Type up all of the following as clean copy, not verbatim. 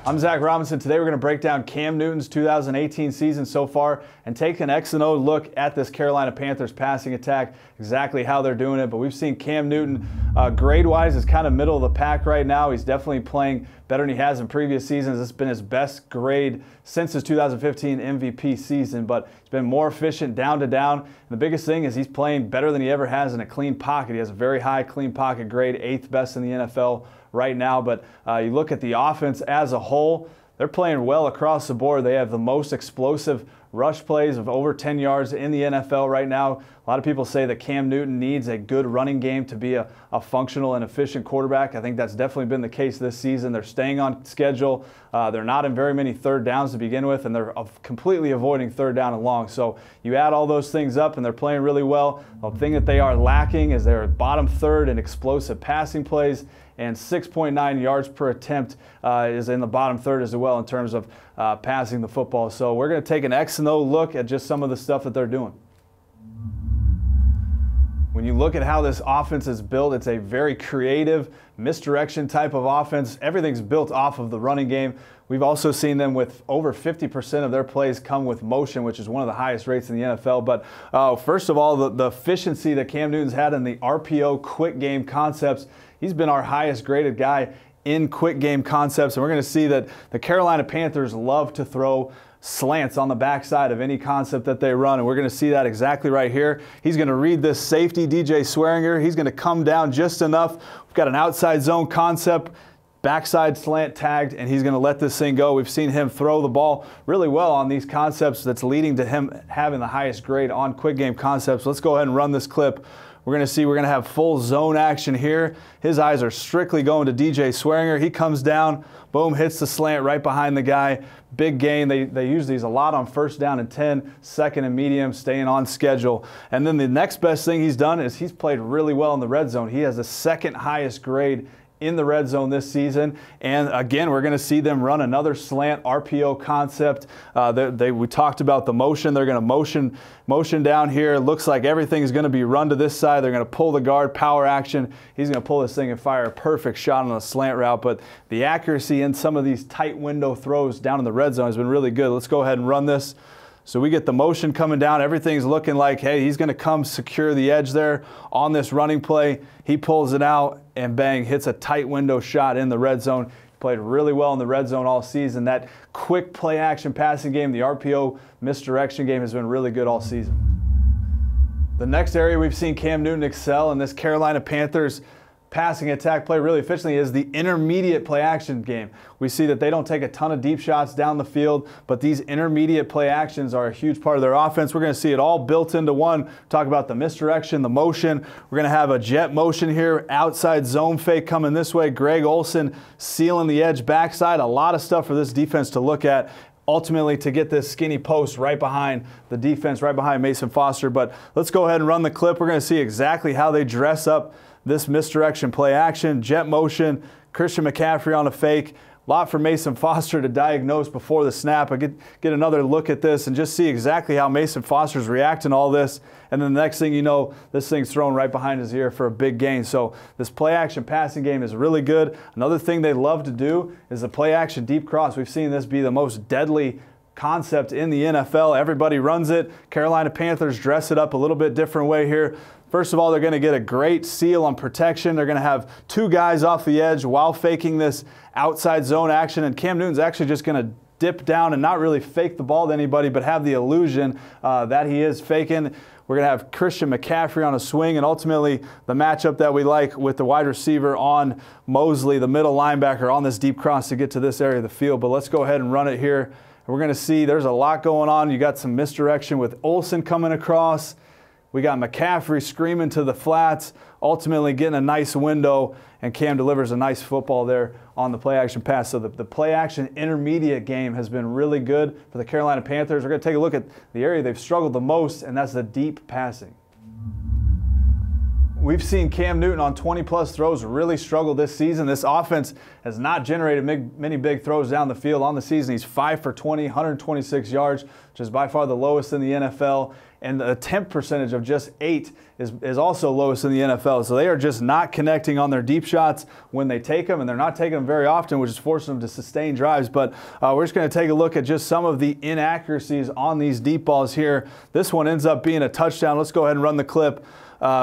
I'm Zac Robinson. Today we're going to break down Cam Newton's 2018 season so far and take an X&O look at this Carolina Panthers passing attack, exactly how they're doing it. But we've seen Cam Newton grade-wise is kind of middle of the pack right now. He's definitely playing better than he has in previous seasons. It's been his best grade since his 2015 MVP season, but he's been more efficient down to down. And the biggest thing is he's playing better than he ever has in a clean pocket. He has a very high clean pocket grade, 8th best in the NFL right now. But you look at the offense as a whole, they're playing well across the board. They have the most explosive rush plays of over 10 yards in the NFL right now. A lot of people say that Cam Newton needs a good running game to be a functional and efficient quarterback. I think that's definitely been the case this season. They're staying on schedule. They're not in very many third downs to begin with, and they're completely avoiding third down and long. So you add all those things up, and they're playing really well. The thing that they are lacking is they're bottom third in explosive passing plays, and 6.9 yards per attempt is in the bottom third as well in terms of passing the football. So we're going to take an X&O look at just some of the stuff that they're doing. When you look at how this offense is built, it's a very creative, misdirection type of offense. Everything's built off of the running game. We've also seen them with over 50% of their plays come with motion, which is one of the highest rates in the NFL. But first of all, the efficiency that Cam Newton's had in the RPO quick game concepts, he's been our highest graded guy in quick game concepts. And we're going to see that the Carolina Panthers love to throw slants on the backside of any concept that they run, and we're going to see that exactly right here. He's going to read this safety, DJ Swearinger. He's going to come down just enough. We've got an outside zone concept, backside slant tagged, and he's going to let this thing go. We've seen him throw the ball really well on these concepts. That's leading to him having the highest grade on quick game concepts. Let's go ahead and run this clip. We're going to have full zone action here. His eyes are strictly going to DJ Swearinger. He comes down, boom, hits the slant right behind the guy. Big gain. They use these a lot on first down and 10, second and medium, staying on schedule. And then the next best thing he's done is he's played really well in the red zone. He has the second highest grade in the red zone this season. And again, we're going to see them run another slant RPO concept. We talked about the motion. They're going to motion down here. It looks like everything is going to be run to this side. They're going to pull the guard, power action. He's going to pull this thing and fire a perfect shot on a slant route. But the accuracy in some of these tight window throws down in the red zone has been really good. Let's go ahead and run this. So we get the motion coming down. Everything's looking like, hey, he's going to come secure the edge there on this running play. He pulls it out and bang, hits a tight window shot in the red zone. Played really well in the red zone all season. That quick play action passing game, the RPO misdirection game has been really good all season. The next area we've seen Cam Newton excel in this Carolina Panthers passing attack play really efficiently is the intermediate play action game. We see that they don't take a ton of deep shots down the field, but these intermediate play actions are a huge part of their offense. We're going to see it all built into one. Talk about the misdirection, the motion. We're going to have a jet motion here, outside zone fake coming this way. Greg Olsen sealing the edge backside. A lot of stuff for this defense to look at. Ultimately to get this skinny post right behind the defense, right behind Mason Foster. But let's go ahead and run the clip. We're going to see exactly how they dress up this misdirection play action, jet motion, Christian McCaffrey on a fake. A lot for Mason Foster to diagnose before the snap. I get another look at this and just see exactly how Mason Foster's reacting to all this. And then the next thing you know, this thing's thrown right behind his ear for a big gain. So this play action passing game is really good. Another thing they love to do is the play action deep cross. We've seen this be the most deadly concept in the NFL. Everybody runs it. Carolina Panthers dress it up a little bit different way here. First of all, they're going to get a great seal on protection. They're going to have two guys off the edge while faking this outside zone action. And Cam Newton's actually just going to dip down and not really fake the ball to anybody, but have the illusion that he is faking. We're going to have Christian McCaffrey on a swing, and ultimately the matchup that we like with the wide receiver on Mosley, the middle linebacker, on this deep cross to get to this area of the field. But let's go ahead and run it here. We're going to see there's a lot going on. You got some misdirection with Olsen coming across. We got McCaffrey screaming to the flats, ultimately getting a nice window, and Cam delivers a nice football there on the play action pass. So the play action intermediate game has been really good for the Carolina Panthers. We're going to take a look at the area they've struggled the most, and that's the deep passing. We've seen Cam Newton on 20-plus throws really struggle this season. This offense has not generated many big throws down the field on the season. He's 5 for 20, 126 yards, which is by far the lowest in the NFL. and the attempt percentage of just 8 is also lowest in the NFL. So they are just not connecting on their deep shots when they take them, and they're not taking them very often, which is forcing them to sustain drives. But we're just going to take a look at just some of the inaccuracies on these deep balls here. This one ends up being a touchdown. Let's go ahead and run the clip.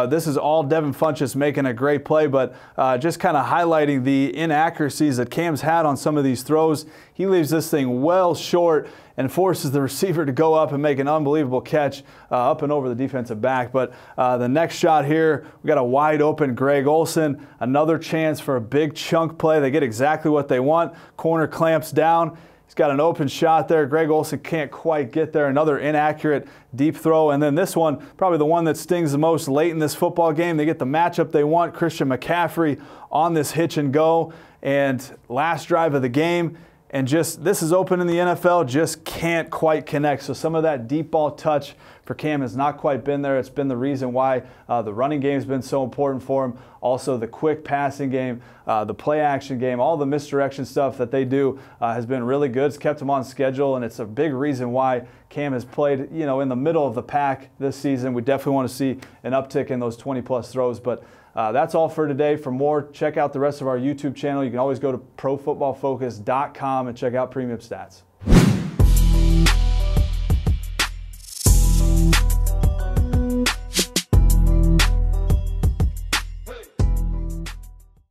This is all Devin Funchess making a great play, but just kind of highlighting the inaccuracies that Cam's had on some of these throws. He leaves this thing well short and forces the receiver to go up and make an unbelievable catch up and over the defensive back. But the next shot here, we got a wide open Greg Olsen. Another chance for a big chunk play. They get exactly what they want. Corner clamps down. He's got an open shot there. Greg Olsen can't quite get there. Another inaccurate deep throw. And then this one, probably the one that stings the most late in this football game. They get the matchup they want. Christian McCaffrey on this hitch and go. And last drive of the game. And just, this is open in the NFL, just can't quite connect. So some of that deep ball touch for Cam has not quite been there. It's been the reason why the running game has been so important for him. Also the quick passing game, the play action game, all the misdirection stuff that they do has been really good. It's kept him on schedule, and it's a big reason why Cam has played, you know, in the middle of the pack this season. We definitely want to see an uptick in those 20-plus throws. But that's all for today. For more, check out the rest of our YouTube channel. You can always go to ProFootballFocus.com and check out premium stats.